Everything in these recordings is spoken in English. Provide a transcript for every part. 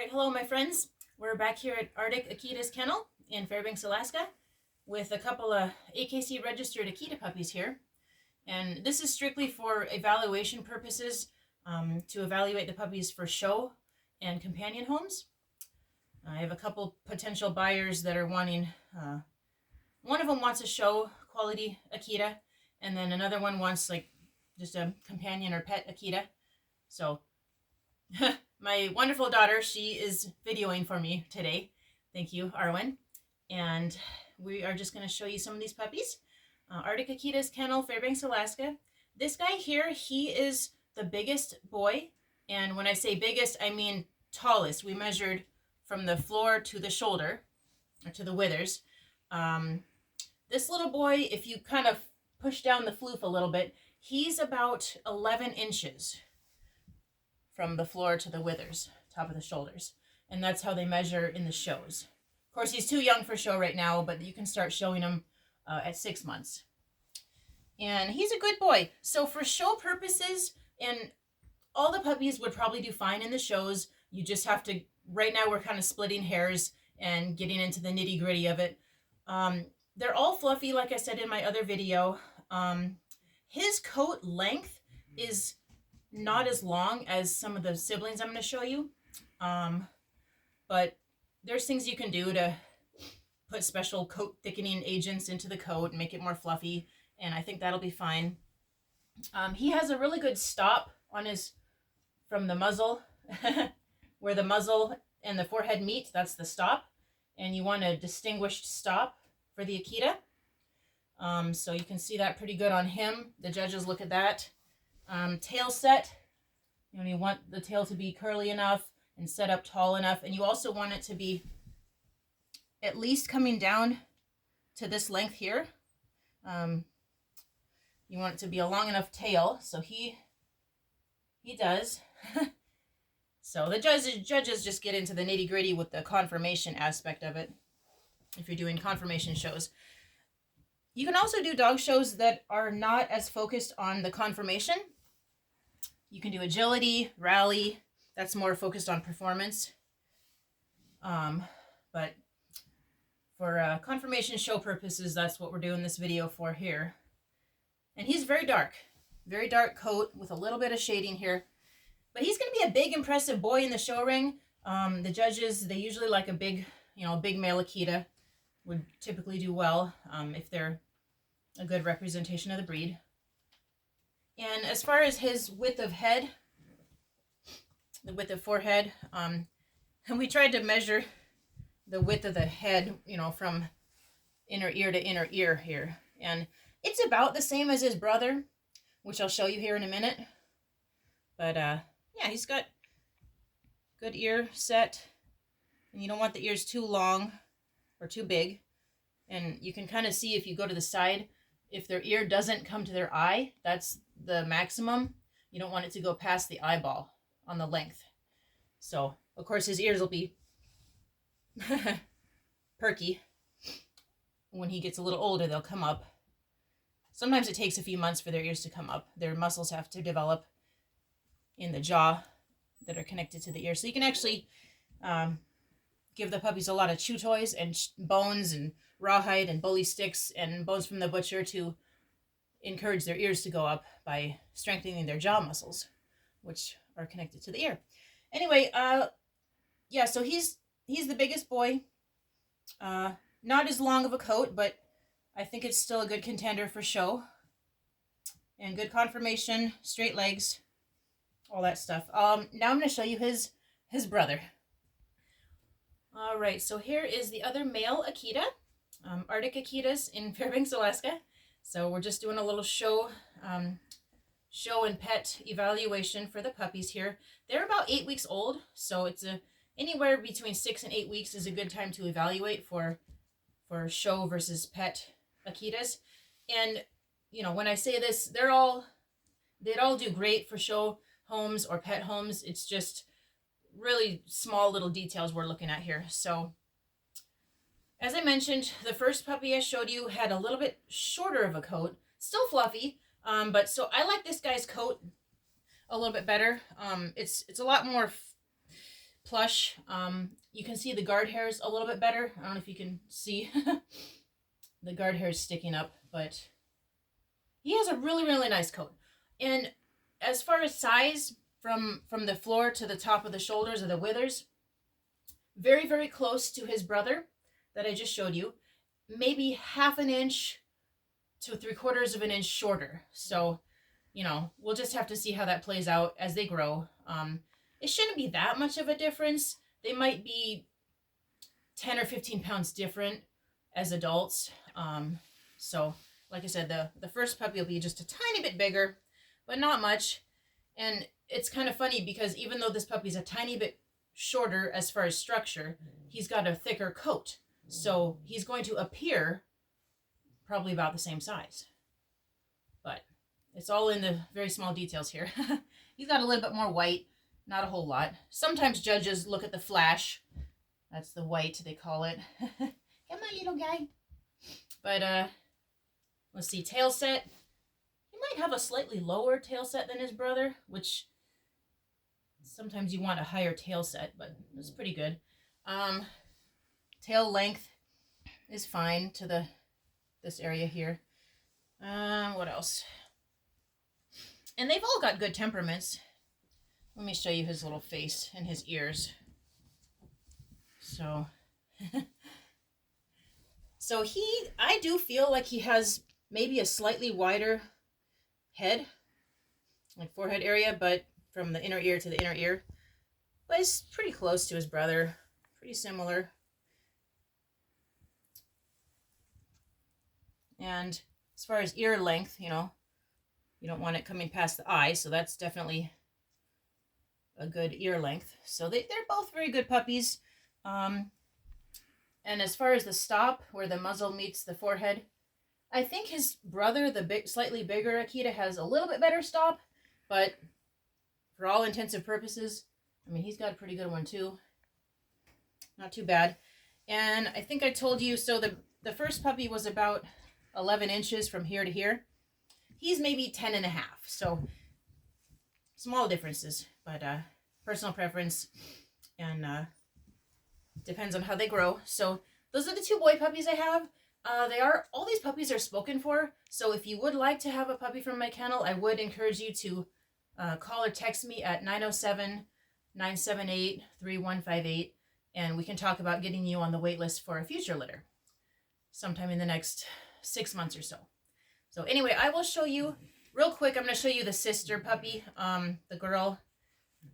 Alright, hello my friends. We're back here at Arctic Akitas Kennel in Fairbanks, Alaska with a couple of AKC registered Akita puppies here. And this is strictly for evaluation purposes, to evaluate the puppies for show and companion homes. I have a couple potential buyers that are wanting, one of them wants a show quality Akita, and then another one wants like just a companion or pet Akita. So my wonderful daughter, she is videoing for me today. Thank you, Arwen. And we are just going to show you some of these puppies. Arctic Akitas Kennel, Fairbanks, Alaska. This guy here, he is the biggest boy. And when I say biggest, I mean tallest. We measured from the floor to the shoulder, or to the withers. This little boy, if you kind of push down the floof a little bit, he's about 11 inches from the floor to the withers, top of the shoulders. And that's how they measure in the shows. Of course, he's too young for show right now, but you can start showing him at 6 months. And he's a good boy. So for show purposes, and all the puppies would probably do fine in the shows. You just have to, right now we're kind of splitting hairs and getting into the nitty gritty of it. They're all fluffy, like I said in my other video. His coat length is not as long as some of the siblings I'm going to show you. But there's things you can do to put special coat thickening agents into the coat and make it more fluffy. And I think that'll be fine. He has a really good stop on his, from the muzzle, where the muzzle and the forehead meet, that's the stop. And you want a distinguished stop for the Akita. So you can see that pretty good on him. The judges look at that. Tail set, you want the tail to be curly enough and set up tall enough, and you also want it to be at least coming down to this length here. You want it to be a long enough tail, so he does. So the judges just get into the nitty gritty with the conformation aspect of it, if you're doing conformation shows. You can also do dog shows that are not as focused on the conformation. You can do agility, rally. That's more focused on performance. But for conformation show purposes, that's what we're doing this video for here. And he's very dark coat with a little bit of shading here. But he's going to be a big, impressive boy in the show ring. The judges, they usually like a big, big male Akita. Would typically do well if they're a good representation of the breed. And as far as his width of head, the width of forehead, and we tried to measure the width of the head, from inner ear to inner ear here. And it's about the same as his brother, which I'll show you here in a minute. But yeah, he's got good ear set. And you don't want the ears too long or too big. And you can kind of see if you go to the side, if their ear doesn't come to their eye, that's the maximum. You don't want it to go past the eyeball on the length. So, of course, his ears will be perky. When he gets a little older, they'll come up. Sometimes it takes a few months for their ears to come up. Their muscles have to develop in the jaw that are connected to the ear. So you can actually give the puppies a lot of chew toys and bones and rawhide and bully sticks and bones from the butcher to encourage their ears to go up by strengthening their jaw muscles, which are connected to the ear. Anyway, yeah, so he's the biggest boy. Not as long of a coat, but I think it's still a good contender for show. And good conformation, straight legs, all that stuff. Now I'm going to show you his brother. All right, so here is the other male Akita, Arctic Akitas in Fairbanks, Alaska. So we're just doing a little show and pet evaluation for the puppies here. They're about 8 weeks old, so it's anywhere between 6 and 8 weeks is a good time to evaluate for show versus pet Akitas. And when I say this, they'd all do great for show homes or pet homes. It's just really small little details we're looking at here. So as I mentioned, the first puppy I showed you had a little bit shorter of a coat, still fluffy, but so I like this guy's coat a little bit better. It's a lot more plush. You can see the guard hairs a little bit better. I don't know if you can see the guard hairs sticking up, but he has a really, really nice coat. And as far as size, from the floor to the top of the shoulders or the withers, very, very close to his brother that I just showed you. Maybe half an inch to 3/4 of an inch shorter. So, you know, we'll just have to see how that plays out as they grow. It shouldn't be that much of a difference. They might be 10 or 15 pounds different as adults. So, like I said, the first puppy will be just a tiny bit bigger, but not much. And it's kind of funny because even though this puppy's a tiny bit shorter as far as structure, he's got a thicker coat. So he's going to appear probably about the same size. But it's all in the very small details here. He's got a little bit more white, not a whole lot. Sometimes judges look at the flash. That's the white, they call it. Come on, little guy. But let's see, tail set. He might have a slightly lower tail set than his brother, which sometimes you want a higher tail set, but it's pretty good. Tail length is fine to this area here. What else? And they've all got good temperaments. Let me show you his little face and his ears. So, I do feel like he has maybe a slightly wider head, like forehead area, but from the inner ear to the inner ear. But he's pretty close to his brother, pretty similar. And as far as ear length, you know, you don't want it coming past the eye, so that's definitely a good ear length. So they're both very good puppies. And as far as the stop, where the muzzle meets the forehead, I think his brother, the slightly bigger Akita, has a little bit better stop, but for all intents and purposes, I mean, he's got a pretty good one too. Not too bad. And I think I told you, so the first puppy was about 11 inches from here to here. He's maybe 10 and a half. So small differences, but personal preference, and depends on how they grow. So those are the two boy puppies I have. All these puppies are spoken for. So if you would like to have a puppy from my kennel, I would encourage you to call or text me at 907-978-3158, and we can talk about getting you on the wait list for a future litter sometime in the next 6 months or so. So anyway, I will show you real quick. I'm going to show you the sister puppy, the girl.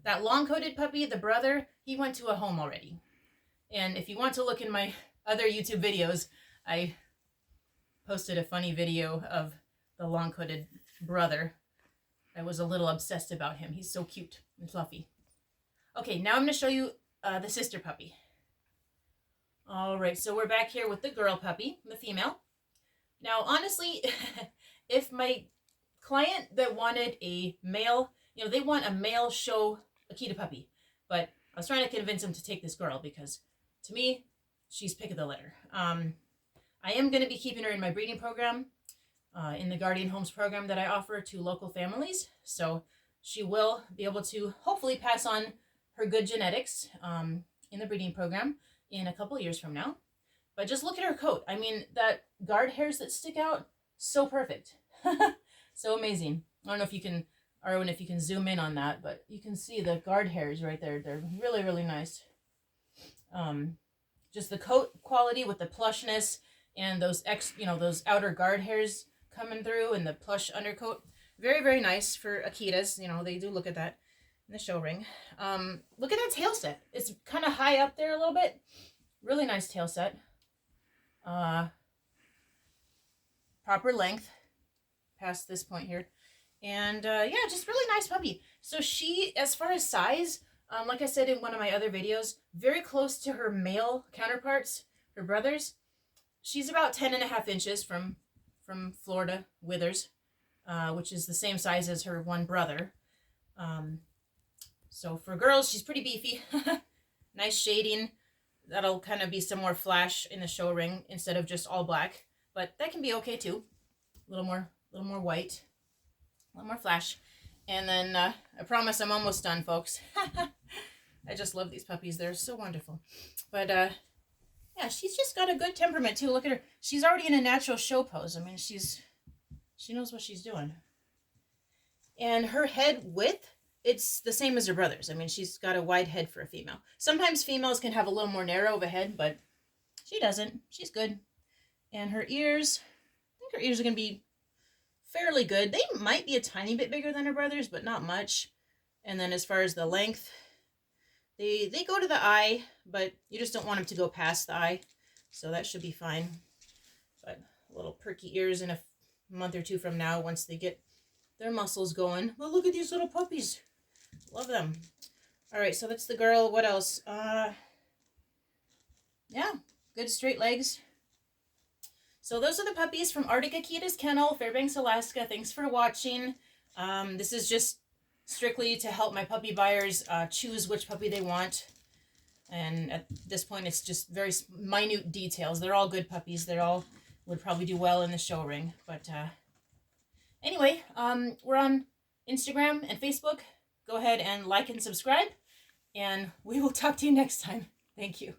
That long-coated puppy, the brother, he went to a home already. And if you want to look in my other YouTube videos, I posted a funny video of the long-coated brother. I was a little obsessed about him. He's so cute and fluffy. Okay, now I'm going to show you the sister puppy. All right, so we're back here with the girl puppy, the female. Now, honestly, if my client that wanted a male, you know, they want a male show Akita puppy, but I was trying to convince him to take this girl because, to me, she's pick of the litter. I am going to be keeping her in my breeding program, in the Guardian Homes program that I offer to local families. So she will be able to hopefully pass on her good genetics in the breeding program in a couple years from now. But just look at her coat. I mean, that guard hairs that stick out, so perfect. So amazing. I don't know if you can, Arwen, if you can zoom in on that, but you can see the guard hairs right there. They're really, really nice. Just the coat quality with the plushness and those those outer guard hairs coming through and the plush undercoat. Very, very nice for Akitas. You know, they do look at that in the show ring. Look at that tail set. It's kind of high up there a little bit. Really nice tail set. Proper length past this point here. And yeah, just really nice puppy. So she, as far as size, like I said in one of my other videos, very close to her male counterparts, her brothers. She's about 10 and a half inches from Florida withers, which is the same size as her one brother. So for girls, she's pretty beefy. Nice shading. That'll kind of be some more flash in the show ring instead of just all black, but that can be okay too. A little more white, a little more flash. And then I promise I'm almost done, folks. I just love these puppies. They're so wonderful. But yeah, she's just got a good temperament too. Look at her. She's already in a natural show pose. I mean, she knows what she's doing. And her head width, it's the same as her brother's. I mean, she's got a wide head for a female. Sometimes females can have a little more narrow of a head, but she doesn't. She's good. And her ears, I think her ears are going to be fairly good. They might be a tiny bit bigger than her brother's, but not much. And then as far as the length, they go to the eye, but you just don't want them to go past the eye. So that should be fine. But little perky ears in a month or two from now, once they get their muscles going. Well, look at these little puppies. Love them. All right, so that's the girl. What else? Yeah, good straight legs. So those are the puppies from Arctic Akitas Kennel, Fairbanks, Alaska. Thanks for watching. This is just strictly to help my puppy buyers choose which puppy they want. And at this point, it's just very minute details. They're all good puppies. They all would probably do well in the show ring. But anyway, we're on Instagram and Facebook. Go ahead and like and subscribe. And we will talk to you next time. Thank you.